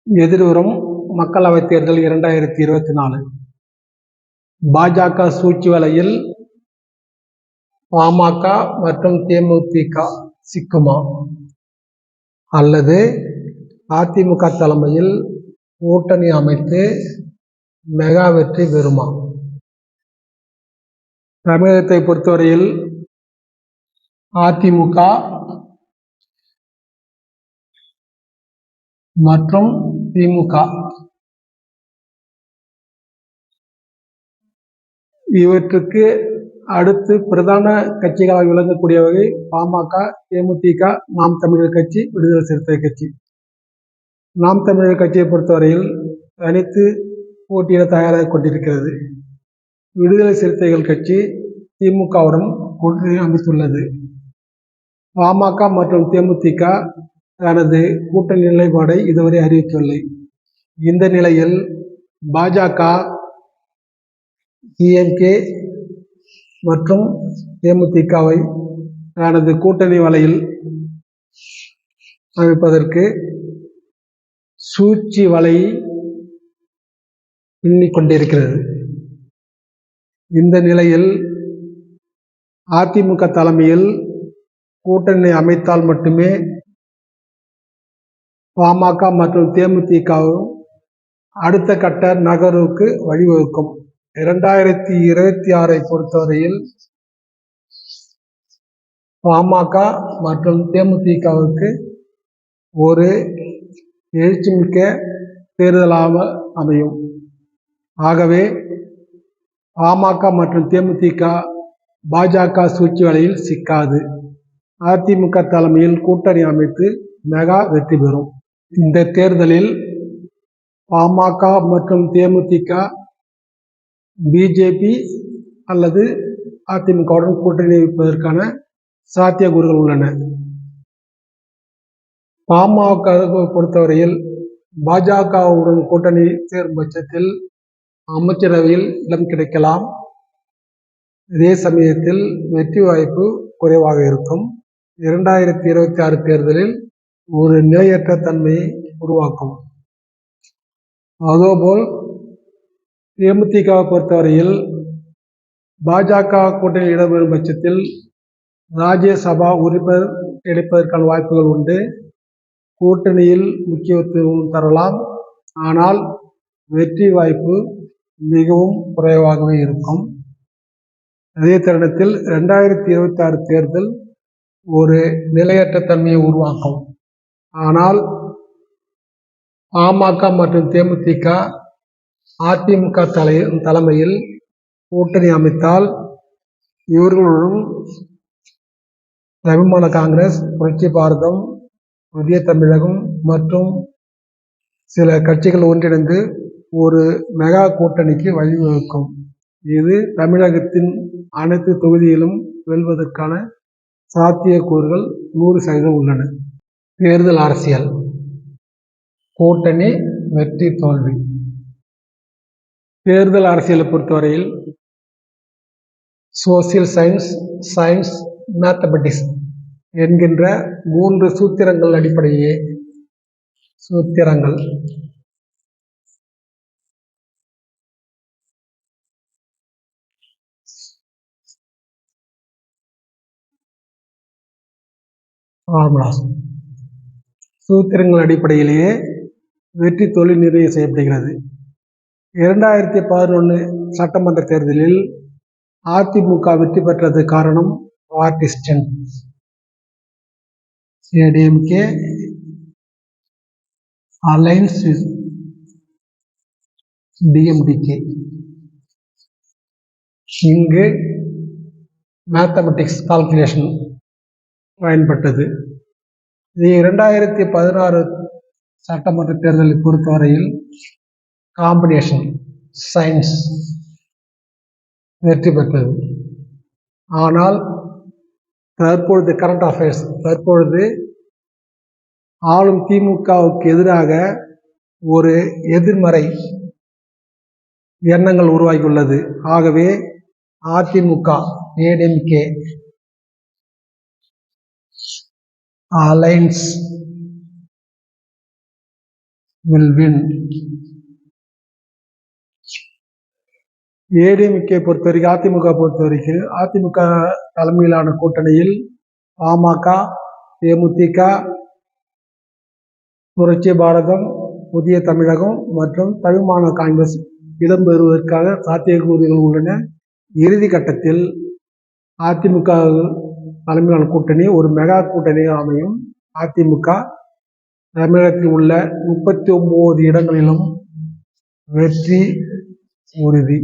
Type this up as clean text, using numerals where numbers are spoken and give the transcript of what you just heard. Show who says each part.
Speaker 1: எதிர்வரும் மக்களவைத் தேர்தல் 2024. பாஜக சூழ்ச்சி வலையில் பாமக மற்றும் தேமுதிக சிக்குமா அல்லது அதிமுக தலைமையில் கூட்டணி அமைத்து மெகா வெற்றி பெறுமா? தமிழகத்தை பொறுத்தவரையில் அதிமுக மற்றும் திமுக இவற்றுக்கு அடுத்து பிரதான கட்சிகளாக விளங்கக்கூடிய வகை பாமக, தேமுதிக, நாம் தமிழர் கட்சி, விடுதலை சிறுத்தைகள் கட்சி. நாம் தமிழர் கட்சியை பொறுத்தவரையில் தனித்து போட்டியிட தயாராக கொண்டிருக்கிறது. விடுதலை சிறுத்தைகள் கட்சி திமுகவுடன் கூட்டணி அமைத்துள்ளது. பாமக மற்றும் தேமுதிக தனது கூட்டணி நிலைப்பாடை இதுவரை அறிவிக்கவில்லை. இந்த நிலையில் பாஜக, டிஎம்கே மற்றும் தேமுதிகவை தனது கூட்டணி வலையில் அமைப்பதற்கு சூழ்ச்சி வலை பின்னிக் கொண்டிருக்கிறது. இந்த நிலையில் அதிமுக தலைமையில் கூட்டணி அமைத்தால் மட்டுமே பாமக மற்றும் தேமுதிகவும் அடுத்த கட்ட நகர்வுக்கு வழிவகுக்கும். 2026 பொறுத்தவரையில் பாமக மற்றும் தேமுதிகவுக்கு ஒரு எழுச்சிமிக்க தேர்தலாக அமையும். ஆகவே பாமக மற்றும் தேமுதிக பாஜக சூழ்ச்சி வலையில் சிக்காது. அதிமுக தலைமையில் கூட்டணி அமைத்து மெகா வெற்றி பெறும். இந்த தேர்தலில் பாமக மற்றும் தேமுதிக பிஜேபி அல்லது அதிமுகவுடன் கூட்டணி வைப்பதற்கான சாத்தியக்கூறுகள் உள்ளன. பாமகவை பொறுத்தவரையில் பாஜகவுடன் கூட்டணி சேரும் பட்சத்தில் அமைச்சரவையில் இடம் கிடைக்கலாம். இதே சமயத்தில் வெற்றி வாய்ப்பு குறைவாக இருக்கும். 2026 தேர்தலில் ஒரு நிலையற்ற தன்மையை உருவாக்கும். அதேபோல் தேமுதிகவை பொறுத்தவரையில் பாஜக கூட்டணியில் இடம்பெறும் பட்சத்தில் ராஜ்யசபா உறுப்பினர் கிடைப்பதற்கான வாய்ப்புகள் உண்டு. கூட்டணியில் முக்கியத்துவம் தரலாம். ஆனால் வெற்றி வாய்ப்பு மிகவும் குறைவாகவே இருக்கும். அதே தருணத்தில் 2026 தேர்தல் ஒரு நிலையற்ற தன்மையை உருவாக்கும். ஆனால் பாமக மற்றும் தேமுதிக அதிமுக தலைமையில் கூட்டணி அமைத்தால் இவர்களுடன் அபிமான காங்கிரஸ், புரட்சி பாரதம், புதிய தமிழகம் மற்றும் சில கட்சிகள் ஒன்றிணைந்து ஒரு மெகா கூட்டணிக்கு வழிவகுக்கும். இது தமிழகத்தின் அனைத்து தொகுதியிலும் வெல்வதற்கான சாத்தியக்கூறுகள் 100% உள்ளன. தேர்தல் அரசியல், கூட்டணி வெற்றி தோல்வி. தேர்தல் அரசியலை பொறுத்தவரையில் சோசியல் சயின்ஸ், மேத்தமெட்டிக்ஸ் என்கின்ற 3 சூத்திரங்கள் அடிப்படையே சூத்திரங்கள். சூத்திரங்கள் அடிப்படையிலேயே வெற்றி தோல்வி நிர்ணயம் செய்யப்படுகிறது. 2011 சட்டமன்ற தேர்தலில் அதிமுக வெற்றி பெற்றது காரணம் party strength. ADMK alliance with DMDK. இங்கு மேத்தமெட்டிக்ஸ் கால்குலேஷன் பயன்பட்டது. இது 2016 சட்டமன்ற தேர்தலை பொறுத்தவரையில் காம்பினேஷன் சயின்ஸ் வெற்றி பெற்றது. ஆனால் தற்பொழுது கரண்ட் அஃபேர்ஸ், தற்பொழுது ஆளும் திமுகவுக்கு எதிராக ஒரு எதிர்மறை எண்ணங்கள் உருவாகியுள்ளது. ஆகவே AIADMK, ADMK alliance will win. ADMK பொறுத்தவரைக்கும், அதிமுக பொறுத்தவரைக்கும், அதிமுக தலைமையிலான கூட்டணியில் பாமக, தேமுதிக, புரட்சி பாரதம், புதிய தமிழகம் மற்றும் தமிழ் மாநில காங்கிரஸ் இடம்பெறுவதற்காக சாத்தியக்கூறுகள் உள்ளன. இறுதி கட்டத்தில் அதிமுக தலைமையிலான கூட்டணி ஒரு மெகா கூட்டணியாக அமையும். அதிமுக தமிழகத்தில் உள்ள 39 இடங்களிலும் வெற்றி உறுதி.